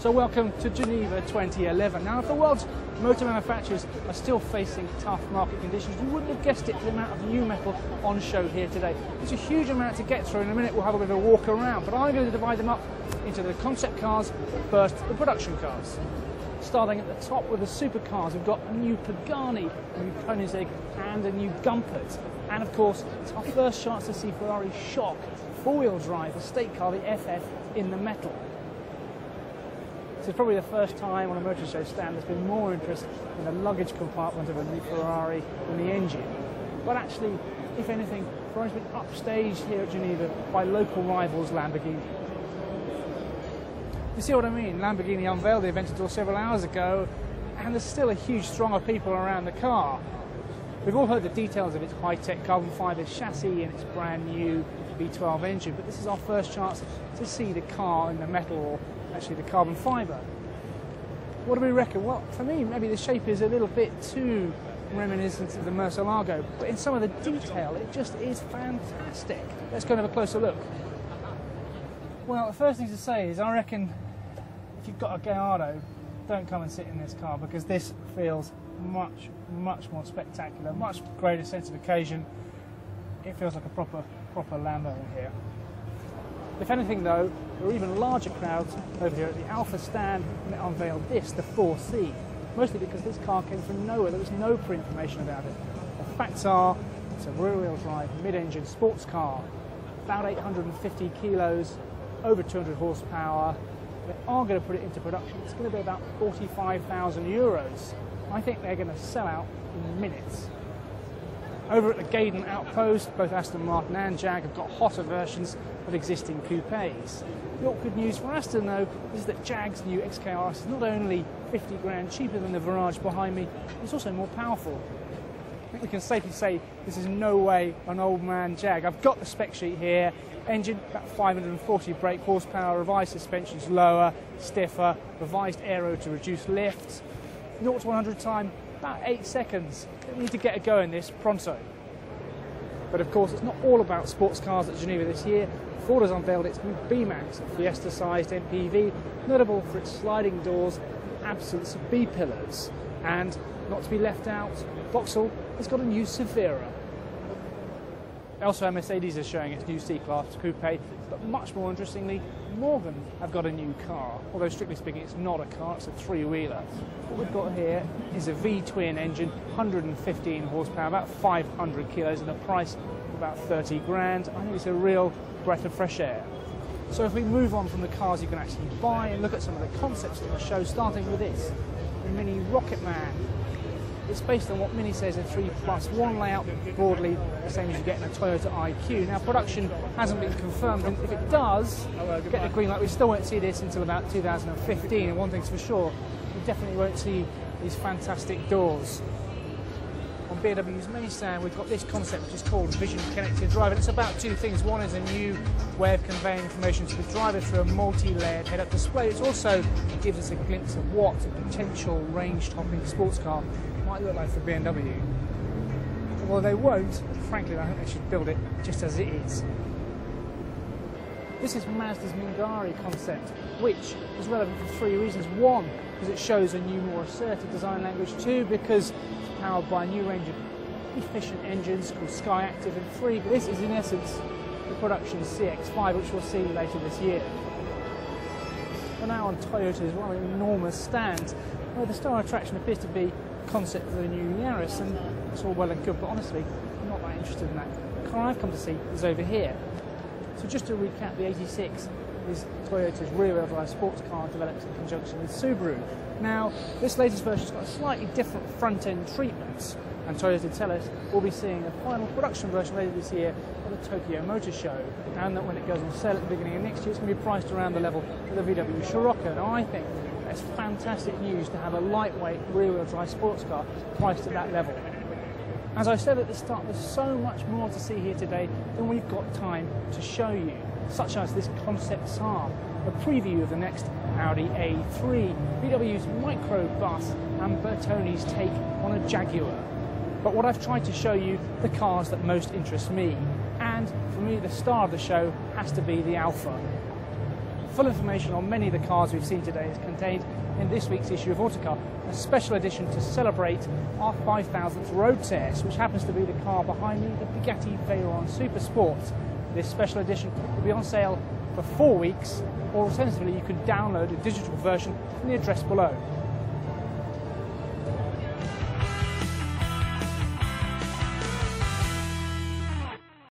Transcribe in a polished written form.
So welcome to Geneva 2011. Now, if the world's motor manufacturers are still facing tough market conditions, you wouldn't have guessed it, the amount of new metal on show here today. It's a huge amount to get through. In a minute we'll have a bit of a walk around, but I'm going to divide them up into the concept cars, first the production cars. Starting at the top with the supercars, we've got a new Pagani, a new Koenigsegg and a new Gumpert. And of course, it's our first chance to see Ferrari's Shock four-wheel drive estate car, the FF, in the metal. This is probably the first time on a motor show stand there's been more interest in the luggage compartment of a new Ferrari than the engine. But actually, if anything, Ferrari's been upstaged here at Geneva by local rivals Lamborghini. You see what I mean? Lamborghini unveiled the Aventador several hours ago, and there's still a huge throng of people around the car. We've all heard the details of its high-tech carbon fibre chassis and its brand new V12 engine, but this is our first chance to see the car in the metal, or actually the carbon fibre. What do we reckon? Well, for me, maybe the shape is a little bit too reminiscent of the Murcielago, but in some of the detail, it just is fantastic. Let's go and have a closer look. Well, the first thing to say is I reckon if you've got a Gallardo, don't come and sit in this car, because this feels much more spectacular, much greater sense of occasion. It feels like a proper Lambo in here. If anything though, there were even larger crowds over here at the Alpha stand when it unveiled this, the 4C. Mostly because this car came from nowhere, there was no pre-information about it. The facts are, it's a rear-wheel drive, mid-engine sports car, about 850 kilos, over 200 horsepower. They are going to put it into production. It's going to be about 45,000 euros. I think they're going to sell out in minutes. Over at the Gaydon Outpost, both Aston Martin and Jag have got hotter versions of existing coupes. The awkward news for Aston, though, is that Jag's new XKRS is not only 50 grand cheaper than the Virage behind me, it's also more powerful. I think we can safely say this is in no way an old man Jag. I've got the spec sheet here. Engine, about 540 brake horsepower, revised suspensions lower, stiffer, revised aero to reduce lift. 0 to 100 time, about 8 seconds. We need to get a go in this pronto. But of course, it's not all about sports cars at Geneva this year. Ford has unveiled its new B-Max, a Fiesta-sized MPV, notable for its sliding doors and absence of B-pillars. And, not to be left out, Vauxhall has got a new Severa. Elsewhere, Mercedes is showing its new C-Class coupe, but much more interestingly, Morgan have got a new car. Although strictly speaking, it's not a car, it's a three-wheeler. What we've got here is a V-twin engine, 115 horsepower, about 500 kilos, and a price of about 30 grand. I think it's a real breath of fresh air. So if we move on from the cars you can actually buy and look at some of the concepts in the show, starting with this, the Mini Rocket Man. It's based on what Mini says a 3+1 layout, broadly the same as you get in a Toyota IQ. Now, production hasn't been confirmed, and if it does get the green light, we still won't see this until about 2015. And one thing's for sure, we definitely won't see these fantastic doors. On BMW's main stand, we've got this concept which is called Vision Connected Drive, and it's about two things. One is a new way of conveying information to the driver through a multi-layered head-up display. It also gives us a glimpse of what a potential range-topping sports car might look like for BMW. Well, they won't. Frankly, I think they should build it just as it is. This is Mazda's Mingari concept, which is relevant for three reasons. One, because it shows a new, more assertive design language. Two, because it's powered by a new range of efficient engines called Sky Active. And three, this is in essence the production CX-5, which we'll see later this year. We're now on Toyota's rather enormous stand, where the star attraction appears to be concept of the new Yaris, and it's all well and good, but honestly, I'm not that interested in that. The car I've come to see is over here. So just to recap, the 86 is Toyota's rear-wheel drive sports car developed in conjunction with Subaru. Now, this latest version's got a slightly different front-end treatment, and Toyota tell us we'll be seeing a final production version later this year at the Tokyo Motor Show, and that when it goes on sale at the beginning of next year, it's going to be priced around the level of the VW Scirocco. Now, I think that's fantastic news to have a lightweight rear-wheel drive sports car priced at that level. As I said at the start, there's so much more to see here today than we've got time to show you, such as this concept SAR, a preview of the next Audi A3, VW's microbus, and Bertoni's take on a Jaguar. But what I've tried to show you, the cars that most interest me, and for me the star of the show has to be the Alfa. Full information on many of the cars we've seen today is contained in this week's issue of Autocar, a special edition to celebrate our 5,000th road test, which happens to be the car behind me, the Bugatti Veyron Super Sport. This special edition will be on sale for 4 weeks, or alternatively you can download a digital version from the address below.